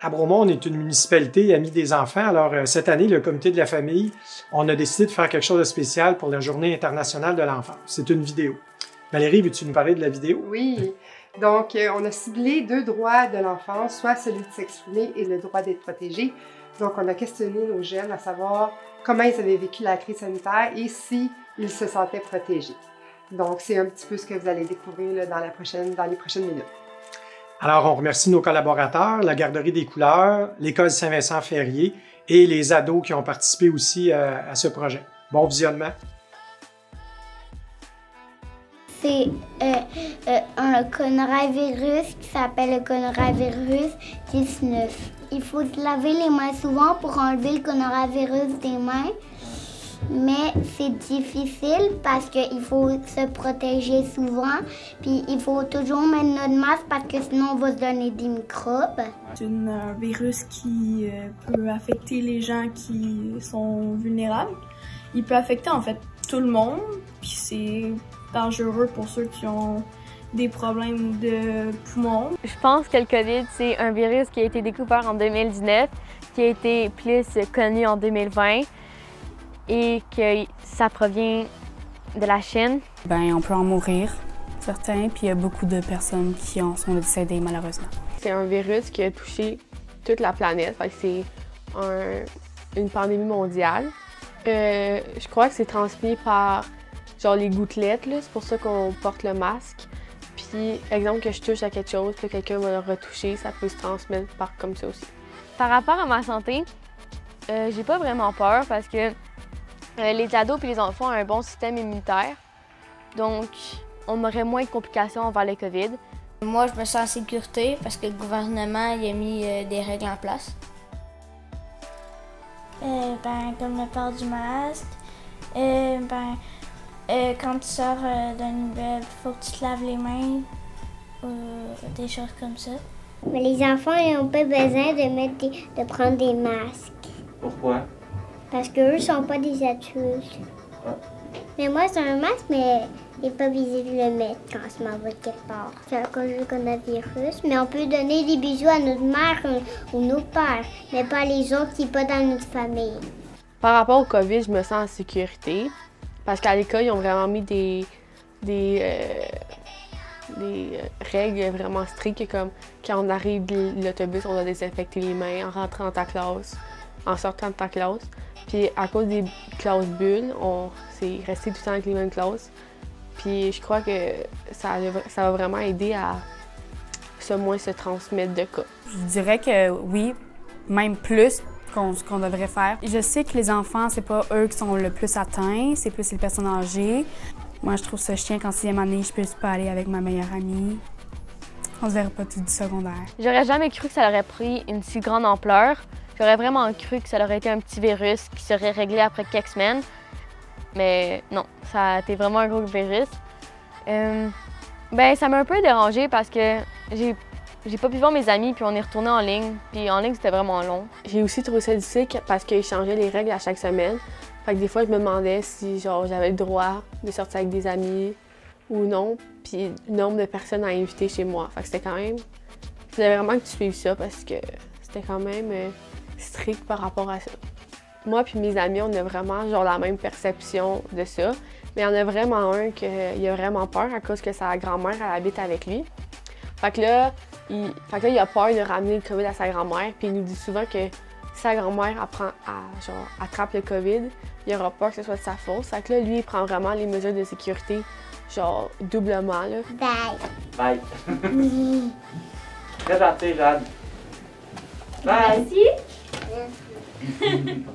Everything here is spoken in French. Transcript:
À Bromont, on est une municipalité amie des enfants. Alors, cette année, le comité de la famille, on a décidé de faire quelque chose de spécial pour la Journée internationale de l'enfance. C'est une vidéo. Valérie, veux-tu nous parler de la vidéo? Oui. Donc, on a ciblé 2 droits de l'enfance, soit celui de s'exprimer et le droit d'être protégé. Donc, on a questionné nos jeunes à savoir comment ils avaient vécu la crise sanitaire et s'ils se sentaient protégés. Donc, c'est un petit peu ce que vous allez découvrir là, dans les prochaines minutes. Alors, on remercie nos collaborateurs, la Garderie des couleurs, l'École Saint-Vincent-Ferrier et les ados qui ont participé aussi à ce projet. Bon visionnement! C'est un coronavirus qui s'appelle le coronavirus 19. Il faut se laver les mains souvent pour enlever le coronavirus des mains. Mais c'est difficile parce qu'il faut se protéger souvent. Puis il faut toujours mettre notre masque parce que sinon on va se donner des microbes. C'est un virus qui peut affecter les gens qui sont vulnérables. Il peut affecter en fait tout le monde. Puis c'est dangereux pour ceux qui ont des problèmes de poumons. Je pense que le COVID, c'est un virus qui a été découvert en 2019, qui a été plus connu en 2020. Et que ça provient de la Chine. On peut en mourir, certains, puis il y a beaucoup de personnes qui en sont décédées malheureusement. C'est un virus qui a touché toute la planète, c'est une pandémie mondiale. Je crois que c'est transmis par genre les gouttelettes, c'est pour ça qu'on porte le masque. Puis, exemple que je touche à quelque chose, puis quelqu'un va le retoucher, ça peut se transmettre comme ça aussi. Par rapport à ma santé, j'ai pas vraiment peur parce que les ados et les enfants ont un bon système immunitaire, donc on aurait moins de complications envers le COVID. Moi, je me sens en sécurité parce que le gouvernement il a mis des règles en place. Comme le port du masque, quand tu sors d'un immeuble, il faut que tu te laves les mains, des choses comme ça. Mais les enfants n'ont pas besoin de prendre des masques. Pourquoi? Parce qu'eux ne sont pas des adultes. Ah. Mais moi, c'est un masque, mais il n'est pas visible de le mettre quand je m'en vais quelque part. C'est à cause du coronavirus. Mais on peut donner des bisous à notre mère ou notre père, mais pas les autres qui ne sont pas dans notre famille. Par rapport au COVID, je me sens en sécurité. Parce qu'à l'école, ils ont vraiment mis des règles vraiment strictes, comme quand on arrive de l'autobus, on doit désinfecter les mains en rentrant dans ta classe, en sortant de ta classe. Puis à cause des classes bulles, on s'est resté tout le temps avec les mêmes classes. Puis je crois que ça va vraiment aider à moins se transmettre de cas. Je dirais que oui, même plus ce qu'on devrait faire. Je sais que les enfants, c'est pas eux qui sont le plus atteints, c'est plus les personnes âgées. Moi, je trouve ça chiant qu'en 6e année, je puisse pas aller avec ma meilleure amie. On se verra pas tout du secondaire. J'aurais jamais cru que ça aurait pris une si grande ampleur. J'aurais vraiment cru que ça aurait été un petit virus qui serait réglé après quelques semaines. Mais non, ça a été vraiment un gros virus. Ça m'a un peu dérangée parce que j'ai pas pu voir mes amis, puis on est retourné en ligne. Puis en ligne, c'était vraiment long. J'ai aussi trouvé ça difficile parce qu'ils changeaient les règles à chaque semaine. Fait que des fois, je me demandais si j'avais le droit de sortir avec des amis ou non. Puis le nombre de personnes à inviter chez moi. Fait que c'était quand même... Il fallait vraiment que tu suives ça parce que c'était quand même strict par rapport à ça. Moi puis mes amis, on a vraiment la même perception de ça. Mais il y en a vraiment un qui a vraiment peur à cause que sa grand-mère, elle habite avec lui. Fait que là, il a peur de ramener le COVID à sa grand-mère. Puis il nous dit souvent que si sa grand-mère attrape le COVID, il aura peur que ce soit de sa faute. Fait que là, lui, il prend vraiment les mesures de sécurité, doublement. Là. Bye! Bye! Très gentil, Jade! Bye! Merci.